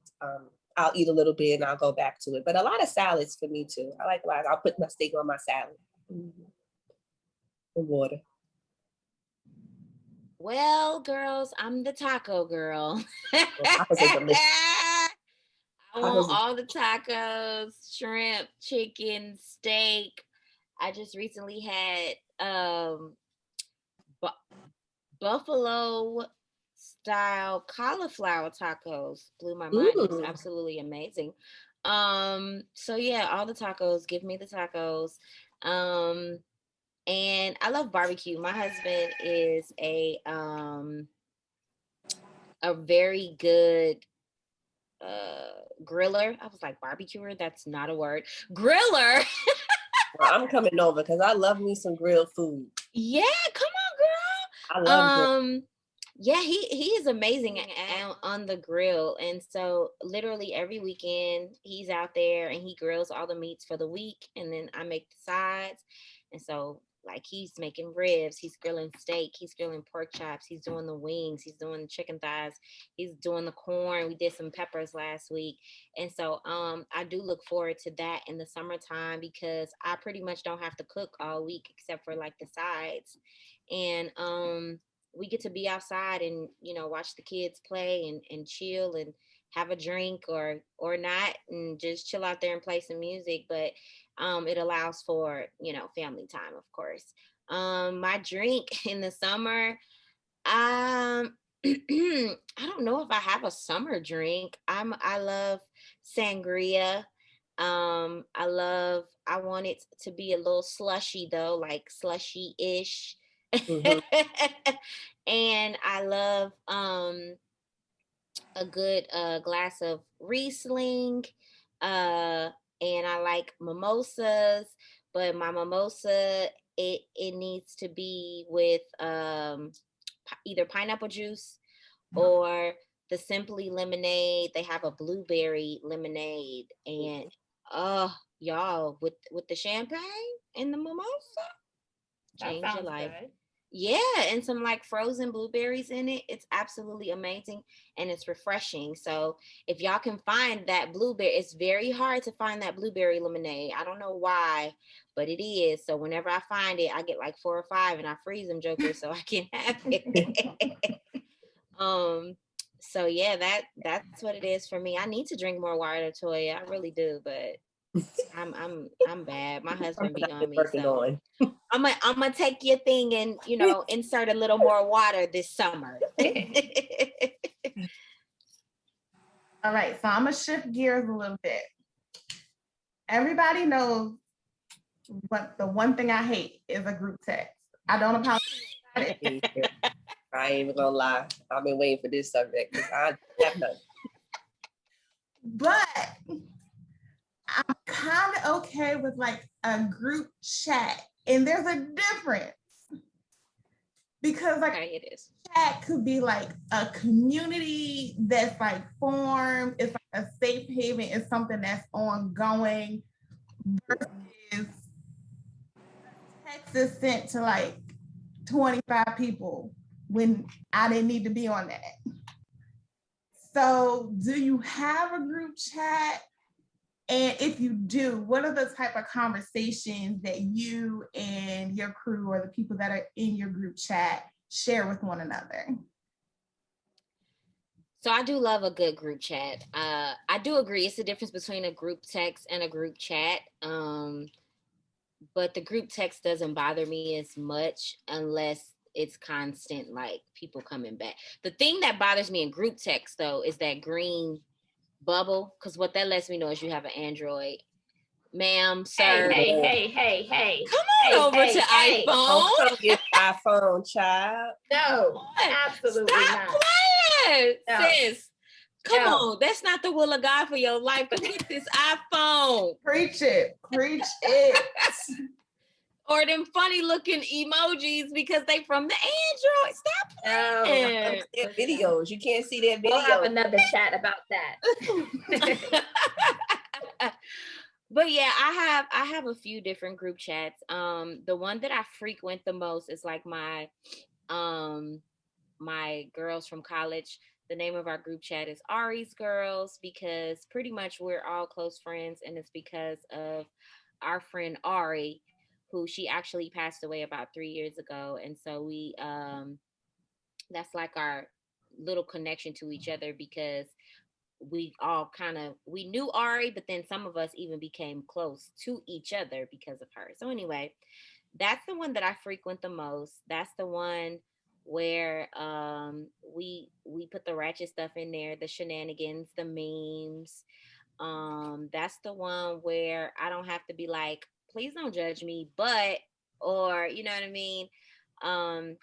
I'll eat a little bit and I'll go back to it. But a lot of salads for me too. I like a lot. I'll put my steak on my salad. Mm-hmm. And water. Well, girls, I'm the taco girl. I want all the tacos, shrimp, chicken, steak. I just recently had buffalo style cauliflower tacos. Blew my mind. It was absolutely amazing. So yeah, all the tacos. Give me the tacos. And I love barbecue. My husband is a very good griller. I was like, barbecuer? That's not a word. Griller. Well, I'm coming over because I love me some grilled food. Yeah, come on, girl. I love yeah, he is amazing on the grill. And so literally every weekend he's out there and he grills all the meats for the week, and then I make the sides. And so like he's making ribs, he's grilling steak, he's grilling pork chops, he's doing the wings, he's doing the chicken thighs, he's doing the corn. We did some peppers last week. And so I do look forward to that in the summertime because I pretty much don't have to cook all week except for like the sides. And we get to be outside and, you know, watch the kids play and chill and have a drink or not, and just chill out there and play some music. But it allows for, you know, family time, of course. My drink in the summer, I don't know if I have a summer drink. I love sangria. I want it to be a little slushy though, like slushy-ish. Mm-hmm. And I love a good glass of Riesling. And I like mimosas, but my mimosa, it needs to be with either pineapple juice or the Simply lemonade. They have a blueberry lemonade, and y'all, with the champagne and the mimosa, change your life. Good. Yeah, and some like frozen blueberries in it. It's absolutely amazing and it's refreshing. So if y'all can find that blueberry, it's very hard to find that blueberry lemonade. I don't know why, but it is. So whenever I find it, I get like 4 or 5 and I freeze them jokers so I can have it. So yeah, that's what it is for me. I need to drink more water, Toya. I really do, but I'm bad. My husband be on me. So I'm gonna take your thing and, you know, insert a little more water this summer. All right, so I'm gonna shift gears a little bit. Everybody knows what the one thing I hate is a group text. I don't apologize about it. I ain't even gonna lie. I've been waiting for this subject because I have none. But I'm kind of okay with like a group chat, and there's a difference because like it is. Chat could be like a community that's like formed. It's like a safe haven. It's something that's ongoing versus text is sent to like 25 people when I didn't need to be on that. So do you have a group chat? And if you do, what are the type of conversations that you and your crew or the people that are in your group chat share with one another? So I do love a good group chat. I do agree it's the difference between a group text and a group chat. But the group text doesn't bother me as much unless it's constant, like people coming back. The thing that bothers me in group text though is that green bubble, because what that lets me know is you have an Android. Ma'am, sir. Hey. Come on over to iPhone. Don't come get iPhone, child. No, absolutely Stop not. playing, No. sis. Come on, that's not the will of God for your life. Come get this iPhone. Preach it. Preach it. Or them funny looking emojis because they from the Android. Stop playing. Their videos. You can't see their videos. We'll have another chat about that. But yeah, I have a few different group chats. The one that I frequent the most is like my my girls from college. The name of our group chat is Ari's Girls because pretty much we're all close friends, and it's because of our friend Ari, who she actually passed away about 3 years ago, and so we that's like our little connection to each other because we all we knew Ari, but then some of us even became close to each other because of her. So anyway, that's the one that I frequent the most. That's the one where we put the ratchet stuff in there, the shenanigans, the memes. That's the one where I don't have to be like, please don't judge me, but, or you know what I mean?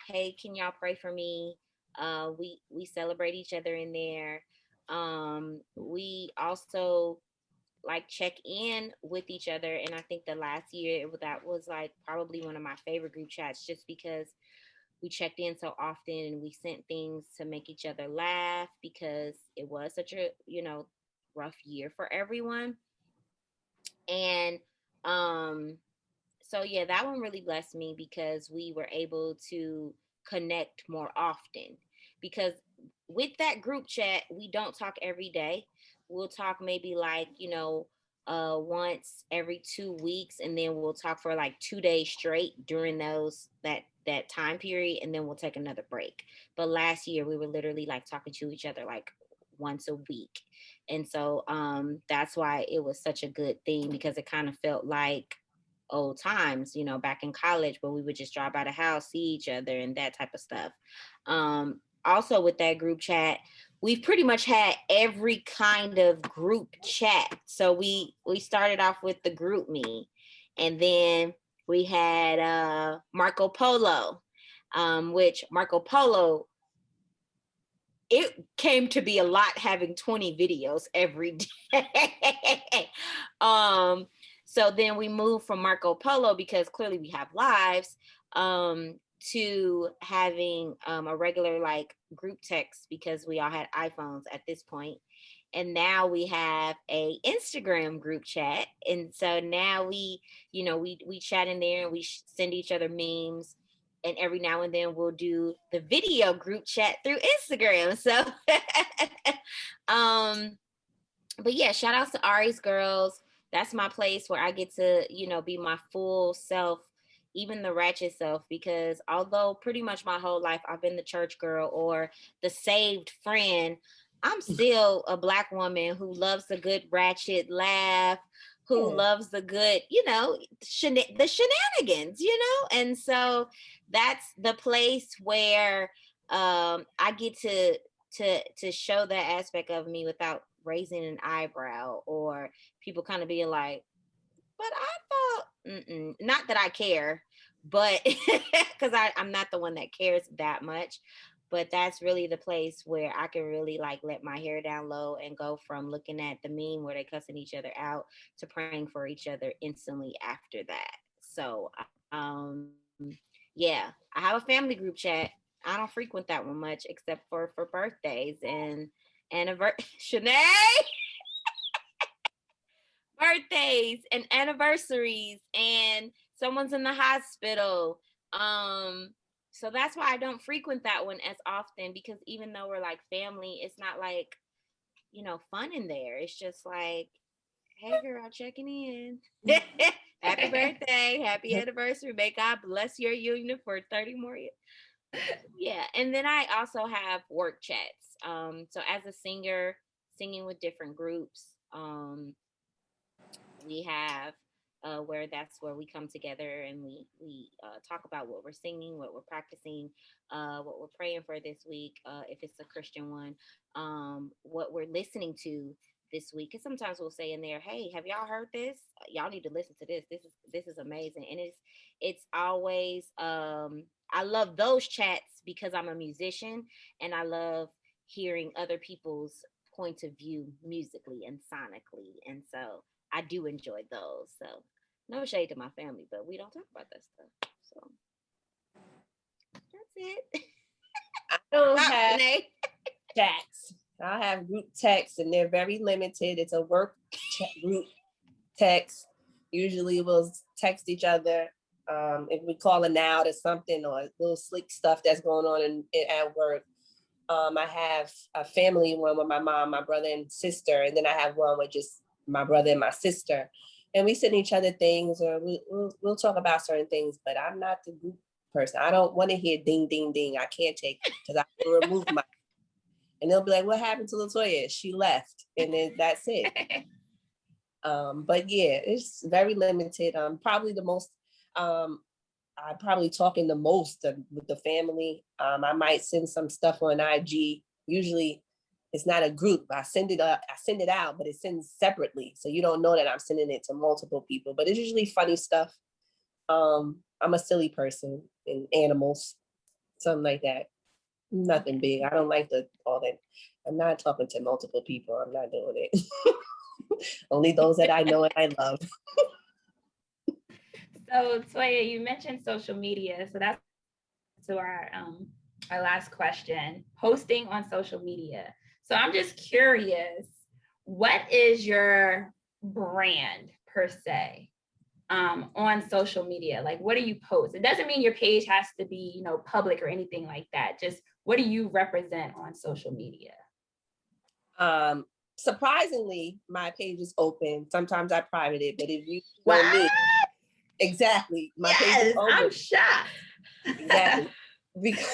Hey, can y'all pray for me? We celebrate each other in there. We also like check in with each other, and I think the last year that was like probably one of my favorite group chats just because we checked in so often and we sent things to make each other laugh because it was such a rough year for everyone. And so yeah, that one really blessed me because we were able to connect more often because with that group chat we don't talk every day. We'll talk maybe like once every 2 weeks, and then we'll talk for like 2 days straight during that time period, and then we'll take another break. But last year we were literally like talking to each other like once a week. And so that's why it was such a good thing because it kind of felt like old times, back in college where we would just drive by the house, see each other and that type of stuff. Also with that group chat, we've pretty much had every kind of group chat. So we started off with the group me, and then we had Marco Polo, which Marco Polo, it came to be a lot having 20 videos every day. So then we moved from Marco Polo because clearly we have lives to having a regular like group text because we all had iPhones at this point. And now we have a Instagram group chat. And so now we chat in there and we send each other memes. And every now and then we'll do the video group chat through Instagram. So, but yeah, shout outs to Ari's Girls. That's my place where I get to, be my full self, even the ratchet self, because although pretty much my whole life I've been the church girl or the saved friend, I'm still a Black woman who loves a good ratchet laugh, who loves the good, the shenanigans, and so that's the place where I get to show that aspect of me without raising an eyebrow or people kind of being like, but I thought, not that I care, but because I'm not the one that cares that much. But that's really the place where I can really like let my hair down low and go from looking at the meme where they cussing each other out to praying for each other instantly after that. So, yeah, I have a family group chat. I don't frequent that one much except for birthdays and Shanae. Birthdays and anniversaries and someone's in the hospital. So that's why I don't frequent that one as often because even though we're like family, it's not like, fun in there. It's just like, hey girl, checking in. Happy birthday, happy anniversary. May God bless your union for 30 more years. Yeah, and then I also have work chats. So as a singer, singing with different groups, we have where that's where we come together and we talk about what we're singing, what we're practicing, what we're praying for this week, if it's a Christian one, what we're listening to this week. Because sometimes we'll say in there, "Hey, have y'all heard this? Y'all need to listen to this. This is amazing." And it's always I love those chats because I'm a musician and I love hearing other people's point of view musically and sonically, and so I do enjoy those. So no shade to my family, but we don't talk about that stuff. So that's it. I don't Stop, have Janae. chats. I have group texts and they're very limited. It's a work group text. Usually we'll text each other. If we call it out or something or little slick stuff that's going on at work. I have a family one with my mom, my brother and sister, and then I have one with just my brother and my sister. And we send each other things or we'll talk about certain things, but I'm not the group person. I don't want to hear ding, ding, ding. I can't take it because I will remove my, and they'll be like, what happened to LaToya? She left. And then that's it. But yeah, it's very limited. Probably the most, I'm probably talking the most with the family. I might send some stuff on IG. Usually it's not a group. I send it out, but it sends separately. So you don't know that I'm sending it to multiple people, but it's usually funny stuff. I'm a silly person and animals, something like that. Nothing big. I don't like all that. I'm not talking to multiple people. I'm not doing it. Only those that I know and I love. So Toya, you mentioned social media. So that's to our last question, posting on social media. So I'm just curious, what is your brand per se on social media? Like, what do you post? It doesn't mean your page has to be, public or anything like that. Just what do you represent on social media? Surprisingly, my page is open. Sometimes I private it, but if you know me, exactly, my page is open. I'm shocked. Exactly. Because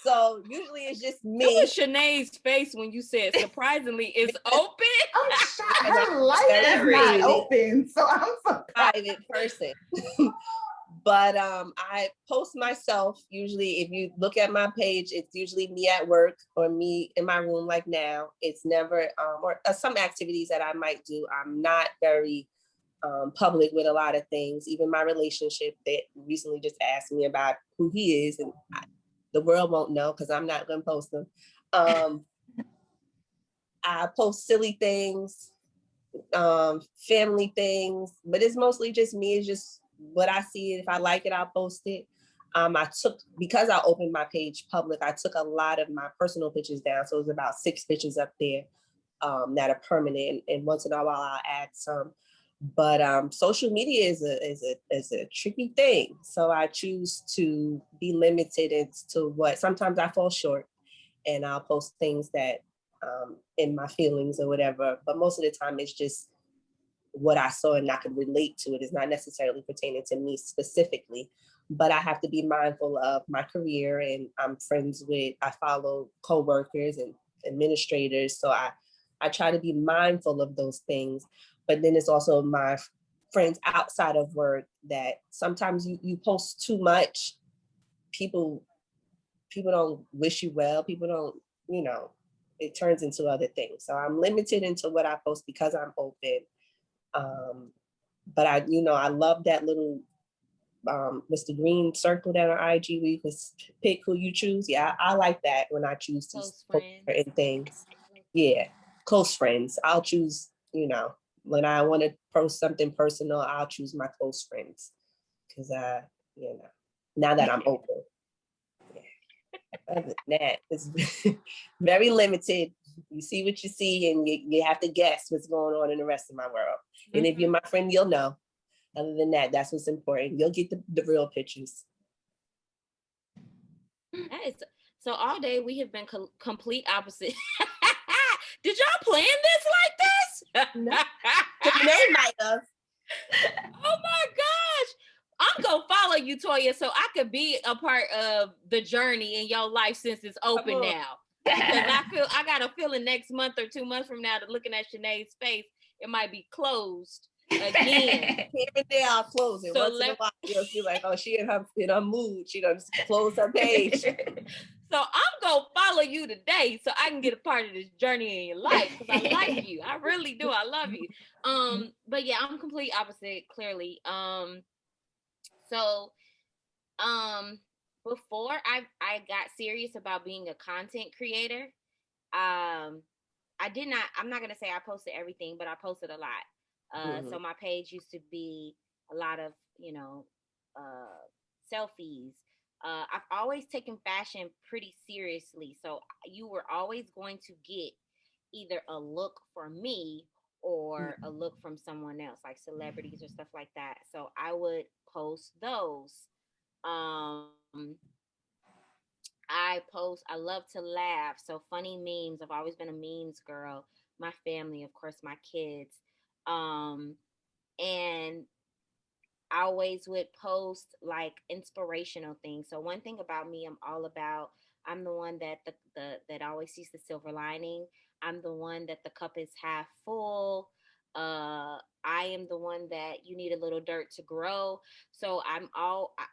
so usually it's just me. What was Shanae's face when you said surprisingly it's open? I'm shocked. Her life is not open, so I'm so private person. But I post myself usually. If you look at my page, it's usually me at work or me in my room like now. It's never or some activities that I might do. I'm not very public with a lot of things. Even my relationship, that recently just asked me about who he is, and the world won't know because I'm not going to post them. I post silly things, family things, but it's mostly just me. It's just what I see. If I like it, I'll post it. Because I opened my page public, I took a lot of my personal pictures down. So it was about 6 pictures up there that are permanent. And once in a while, I'll add some. But social media is a tricky thing. So I choose to be limited into what sometimes I fall short, and I'll post things that in my feelings or whatever. But most of the time, it's just what I saw and I could relate to it. It's not necessarily pertaining to me specifically. But I have to be mindful of my career, and I follow coworkers and administrators. So I try to be mindful of those things. But then it's also my friends outside of work that sometimes you post too much. People don't wish you well. People don't, it turns into other things. So I'm limited into what I post because I'm open. But I love that little Mr. Green circle down on IG where you can pick who you choose. Yeah, I like that when I choose to post certain things. Yeah, close friends. I'll choose, when I want to post something personal, I'll choose my close friends because now that I'm open. Yeah. Other than that, it's very limited. You see what you see, and you have to guess what's going on in the rest of my world. Mm-hmm. And if you're my friend, you'll know. Other than that, that's what's important. You'll get the real pictures. So all day we have been complete opposite. Did y'all plan this like this? No. They might have. Oh my gosh. I'm gonna follow you, Toya, so I could be a part of the journey in your life since it's open now. Because I got a feeling next month or 2 months from now, to looking at Sinead's face, it might be closed again. Here and there, I'll close it. So Once in a while, you'll be like, oh, she in her mood. She done close her page. So I'm gonna follow you today so I can get a part of this journey in your life, because I like you. I really do. I love you. But yeah, I'm complete opposite, clearly. So before I got serious about being a content creator, I'm not gonna say I posted everything, but I posted a lot. So my page used to be a lot of, selfies. I've always taken fashion pretty seriously. So you were always going to get either a look from me or a look from someone else, like celebrities or stuff like that. So I would post those. I love to laugh. So funny memes. I've always been a memes girl. My family, of course, my kids. And I always would post like inspirational things. So one thing about me, I'm the one that that always sees the silver lining. I'm the one that the cup is half full. I am the one that you need a little dirt to grow. So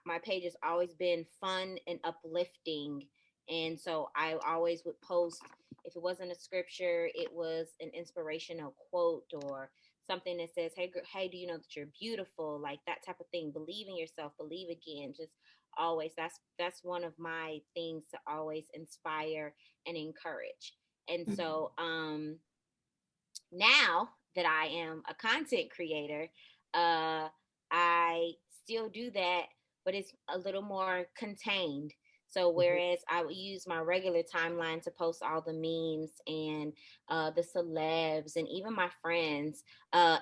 my page has always been fun and uplifting. And so I always would post, if it wasn't a scripture, it was an inspirational quote or something that says, hey, do you know that you're beautiful? Like that type of thing. Believe in yourself, believe again. Just always, that's one of my things, to always inspire and encourage. And so now that I am a content creator, I still do that, but it's a little more contained. So whereas I would use my regular timeline to post all the memes and the celebs and even my friends, the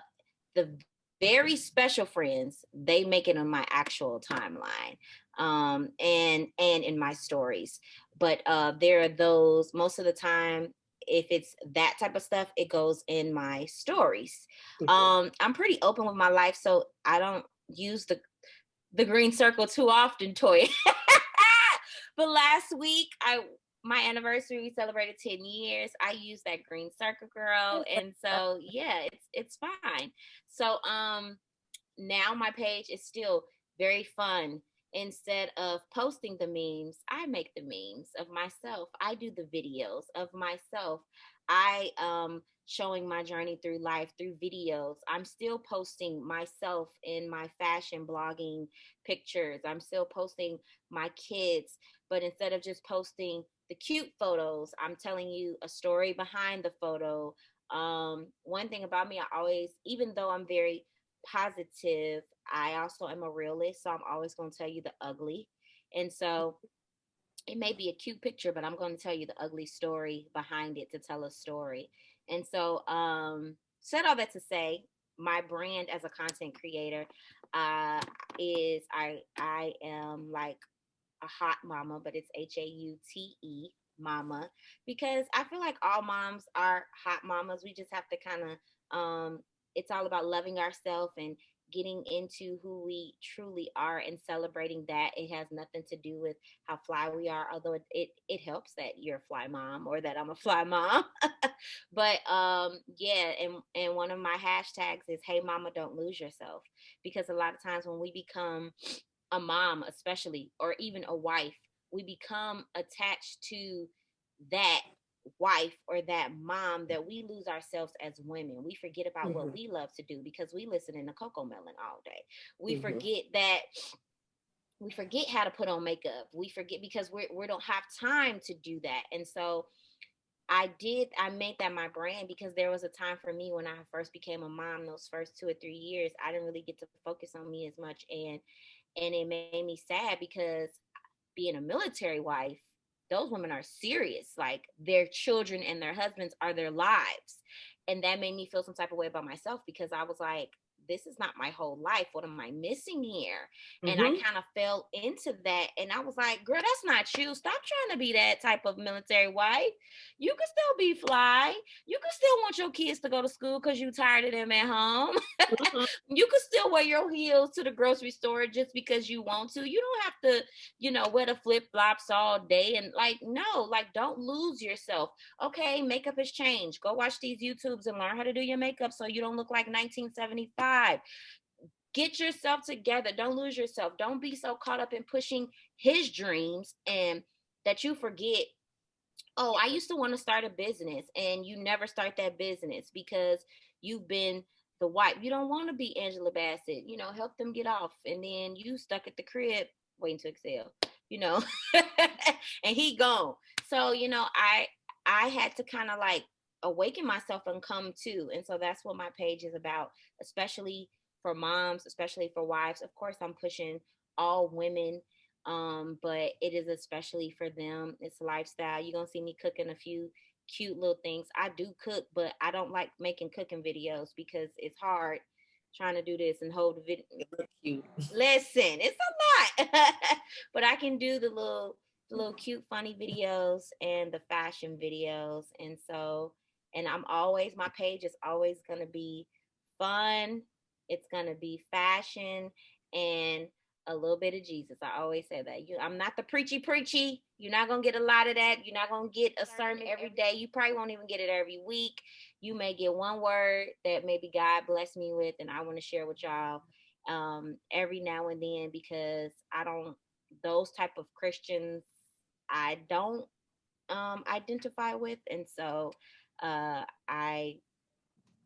very special friends, they make it on my actual timeline, and in my stories. But there are those, most of the time, if it's that type of stuff, it goes in my stories. I'm pretty open with my life, so I don't use the green circle too often, Toy. But last week, my anniversary, we celebrated 10 years. I used that green circle, girl. And so, yeah, it's fine. So now my page is still very fun. Instead of posting the memes, I make the memes of myself. I do the videos of myself. I showing my journey through life through videos. I'm still posting myself in my fashion blogging pictures. I'm still posting my kids, but instead of just posting the cute photos, I'm telling you a story behind the photo. One thing about me, I always, even though I'm very positive, I also am a realist. So I'm always going to tell you the ugly. And so it may be a cute picture, but I'm going to tell you the ugly story behind it to tell a story. And so, said all that to say, my brand as a content creator is I am like a hot mama, but it's HAUTE mama, because I feel like all moms are hot mamas. We just have to kind of it's all about loving ourselves and getting into who we truly are and celebrating that. It has nothing to do with how fly we are, although it helps that you're a fly mom or that I'm a fly mom. But yeah, and one of my hashtags is, hey mama, don't lose yourself, because a lot of times when we become a mom, especially, or even a wife, we become attached to that wife or that mom that we lose ourselves as women. We forget about what we love to do because we listen in the Coco Melon all day. We forget that we forget how to put on makeup. We forget because we don't have time to do that. And so I made that my brand because there was a time for me when I first became a mom, those first 2 or 3 years, I didn't really get to focus on me as much. And it made me sad because being a military wife, those women are serious. Like their children and their husbands are their lives. And that made me feel some type of way about myself because I was like, this is not my whole life. What am I missing here? And I kind of fell into that. And I was like, girl, that's not you. Stop trying to be that type of military wife. You can still be fly. You can still want your kids to go to school because you tired of them at home. You can still wear your heels to the grocery store just because you want to. You don't have to, you know, wear the flip-flops all day. And like, no, like, don't lose yourself. Okay, makeup has changed. Go watch these YouTubes and learn how to do your makeup so you don't look like 1975. Get yourself together. Don't lose yourself. Don't be so caught up in pushing his dreams and that you forget, oh, I used to want to start a business, and you never start that business because you've been the wife. You don't want to be Angela Bassett, you know, help them get off. And then you stuck at the crib waiting to excel, you know, and he gone. So, you know, I had to kind of like awaken myself and come to. And so that's what my page is about, especially for moms, especially for wives. Of course, I'm pushing all women, but it is especially for them. It's a lifestyle. You're going to see me cooking a few cute little things. I do cook, but I don't like making cooking videos because it's hard trying to do this and hold the video. Cute. Listen, it's a lot. But I can do the little cute funny videos and the fashion videos. And so, and my page is always going to be fun. It's going to be fashion and a little bit of Jesus. I always say that. I'm not the preachy. You're not going to get a lot of that. You're not going to get a sermon every day. You probably won't even get it every week. You may get one word that maybe God blessed me with, and I want to share with y'all every now and then, because those type of Christians, I don't identify with. And so I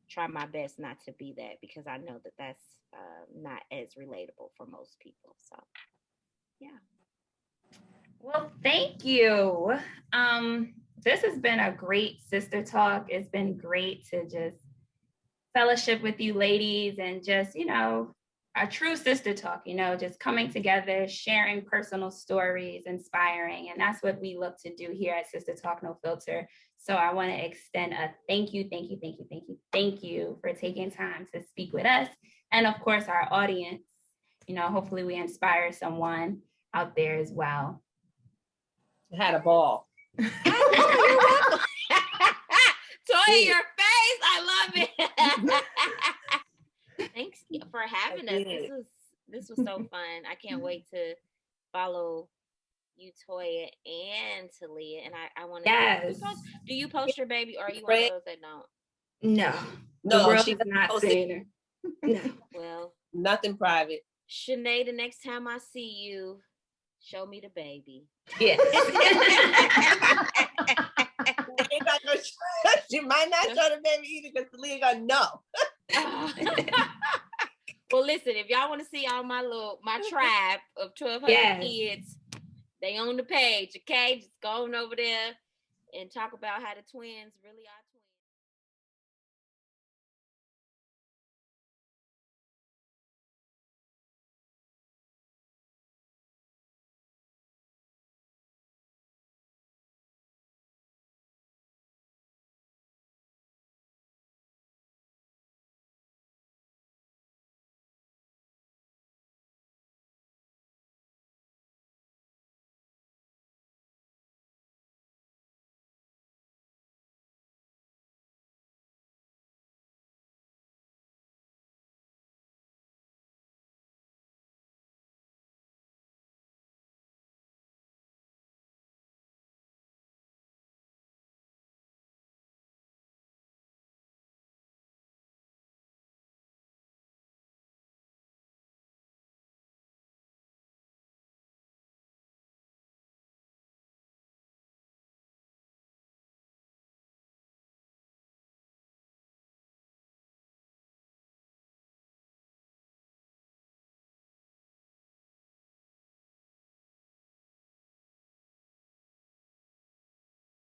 try my best not to be that, because I know that that's not as relatable for most people. So, yeah. Well, thank you. This has been a great sister talk. It's been great to just fellowship with you ladies and just, you know, a true sister talk, you know, just coming together, sharing personal stories, inspiring. And that's what we look to do here at Sister Talk No Filter. So I want to extend a thank you for taking time to speak with us. And of course, our audience, you know, hopefully we inspire someone out there as well. I had a ball. Toy in your face. I love it. Thanks for having us. This was so fun. I can't wait to follow you, Toya and Talia. And I want to. Yes. Do you post your baby, or are you one of those that don't? No. No, the world she is not seeing her. No. Well, nothing private. Shanae, the next time I see you, show me the baby. Yes. She might not show the baby either, because Talia gonna know. Well, listen, if y'all want to see all my tribe of 1,200 kids, they on the page, okay? Just go on over there and talk about how the twins really are.